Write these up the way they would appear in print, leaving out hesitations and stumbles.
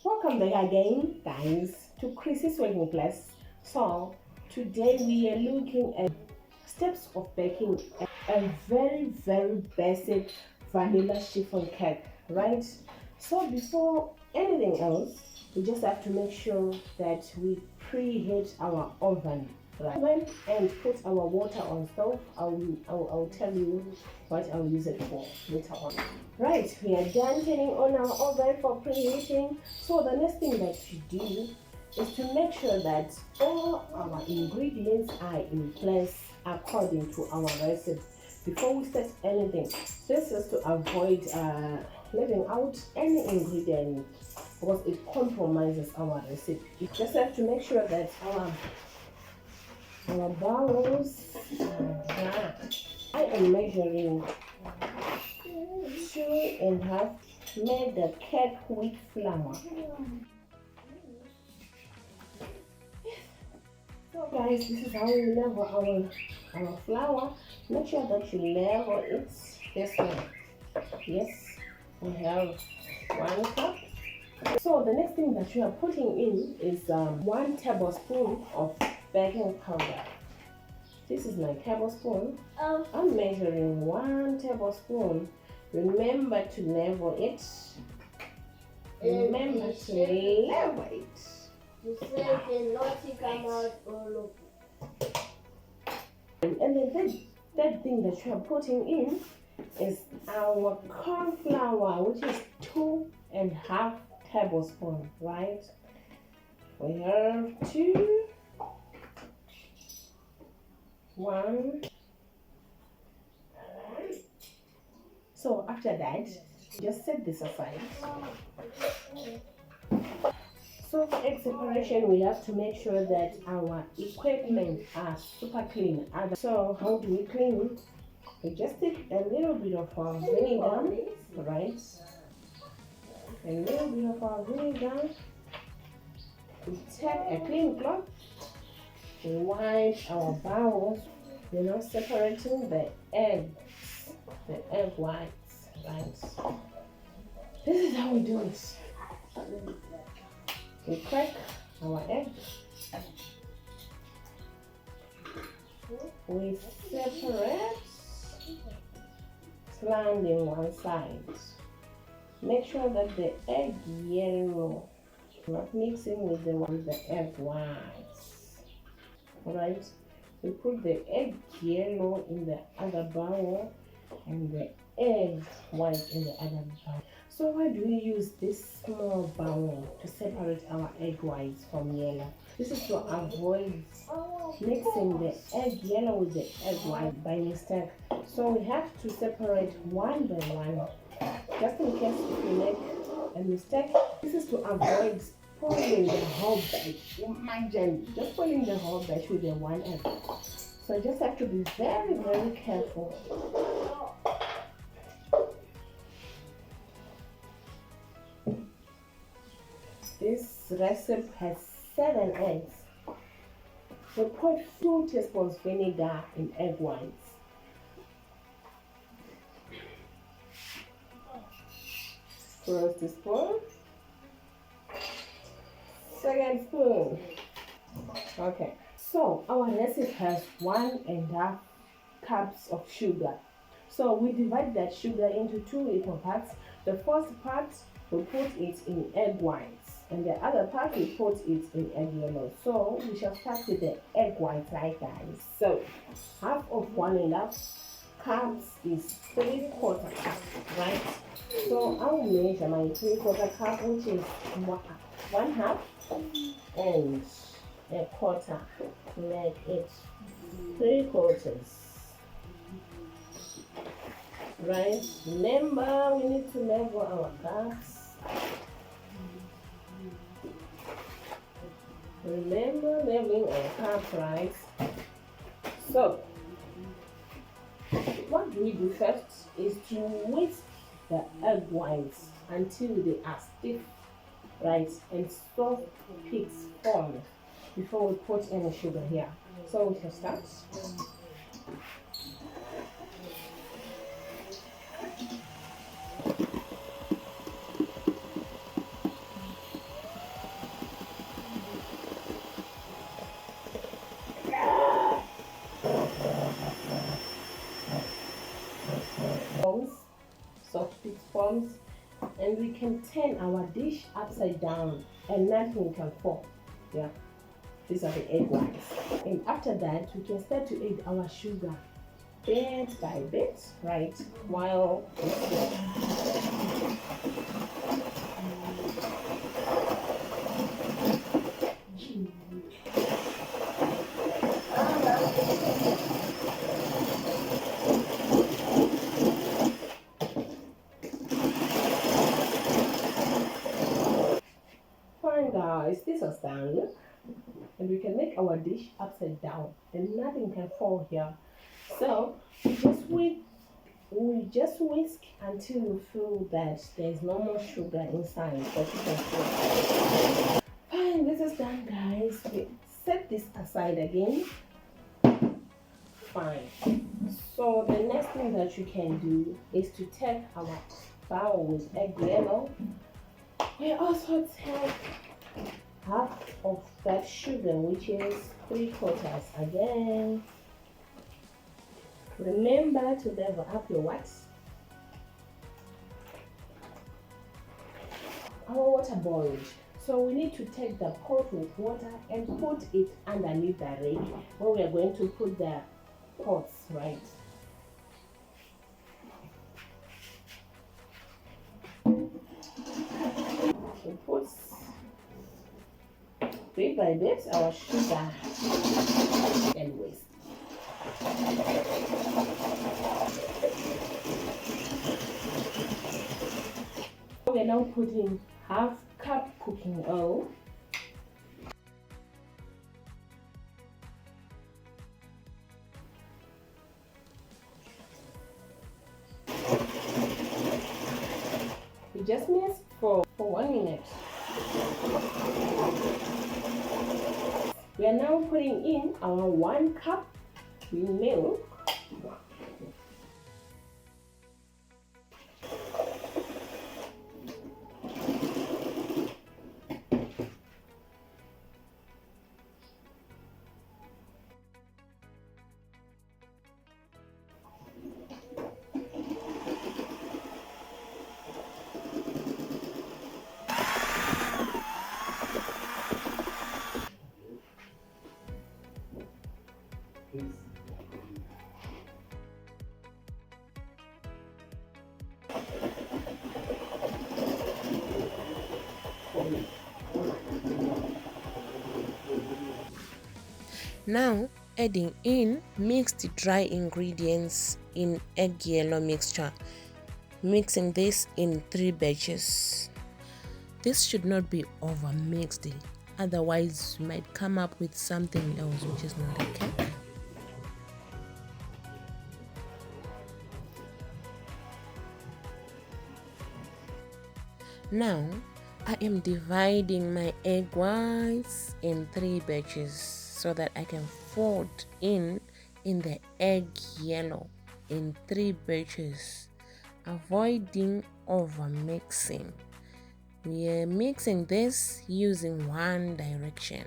Welcome back again, guys, to Chris's Working Class. So, today we are looking at steps of baking a very basic vanilla chiffon cake, right? So, before anything else, we just have to make sure that we preheat our oven, right? And put our water on stove. I'll tell you what I'll use it for later on. Right, we are done turning on our oven for preheating. So the next thing that you do is to make sure that all our ingredients are in place according to our recipe before we start anything. This is to avoid leaving out any ingredient because it compromises our recipe. You just have to make sure that our bowls are done. I am measuring 2.5 made the cake with flour. So guys, this is how we level our flour. Make sure that you level it this way. Yes, we have 1 cup. So the next thing that you are putting in is 1 tablespoon of baking powder. This is my tablespoon. I'm measuring 1 tablespoon. Remember to level it. Remember to level it. You say cannot come out all of. And then that thing that you are putting in is our corn flour, which is 2.5 tablespoons, right? We have 2, 1. So after that, just set this aside. So for egg separation, we have to make sure that our equipment are super clean. So how do we clean? We just take a little bit of our vinegar, right? A little bit of our vinegar. We take a clean cloth. We wipe our bowls, separating the egg whites, right? This is how we do it. We crack our egg. We separate, slanting one side. Make sure that the egg yellow not mixing with the egg whites. Alright, we put the egg yellow in the other bowl and the egg white in the other bowl. So why do we use this small bowl to separate our egg whites from yellow? This is to avoid mixing the egg yellow with the egg white by mistake. So we have to separate one by one, just in case if you make a mistake. This is to avoid spoiling the whole batch. Imagine just spoiling the whole batch with the one egg. So you just have to be very careful. This recipe has 7 eggs. We put 2 teaspoons vinegar in egg whites. First spoon. Second spoon. Okay. So our recipe has 1.5 cups of sugar. So we divide that sugar into 2 equal parts. The first part we put it in egg whites, and the other part we put it in egg yellow. So we shall start with the egg whites, right guys? So half of 1.5 cups is 3/4 cup, right? So I will measure my 3/4 cup, which is 1/2 and 1/4 to make it 3/4. Right? Remember, we need to level our cups. Remember leveling our cups, right? So, what we do first is to whisk the egg whites until they are stiff, right? And soft peaks form before we put any sugar here. So we shall start. can turn our dish upside down and nothing can fall. Yeah, these are the egg whites. And after that, we can start to add our sugar bit by bit, right? While fine guys, this is done. Look, and we can make our dish upside down and nothing can fall here. So we just whisk until we feel that there's no more sugar inside that you can feel. Fine, this is done guys. We set this aside again. Fine. So the next thing that you can do is to take our bowl with egg yellow. We also take half of that sugar, which is 3/4 again. Remember to level up your wax. Our water boiled. So we need to take the pot with water and put it underneath the rake where we are going to put the pots, right? We put bit by bit our sugar and whisk. We are now putting half cup cooking oil. We just mix for 1 minute. We are now putting in our 1 cup milk. Now adding in mixed dry ingredients in egg yellow mixture, mixing this in 3 batches. This should not be over mixed, otherwise you might come up with something else which is not a cake. Now I am dividing my egg whites in 3 batches so that I can fold in the egg yellow in 3 batches, avoiding over mixing. We are mixing this using one direction.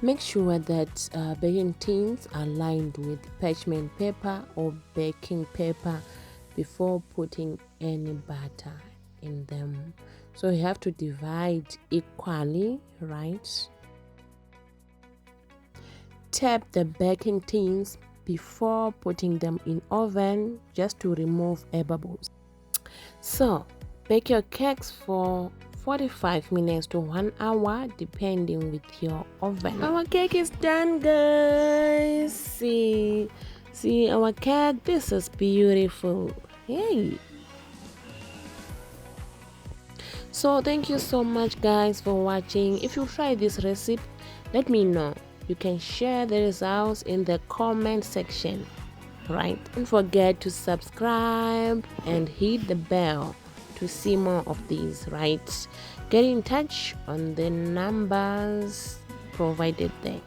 Make sure that baking tins are lined with parchment paper or baking paper before putting any butter in them. So you have to divide equally, right? Tap the baking tins before putting them in oven just to remove air bubbles. So bake your cakes for 45 minutes to 1 hour depending with your oven. Our cake is done, guys. See our cake. This is beautiful. Hey, so thank you so much guys for watching. If you try this recipe, let me know. You can share the results in the comment section, right? Don't forget to subscribe and hit the bell to to see more of these, right? Get in touch on the numbers provided there.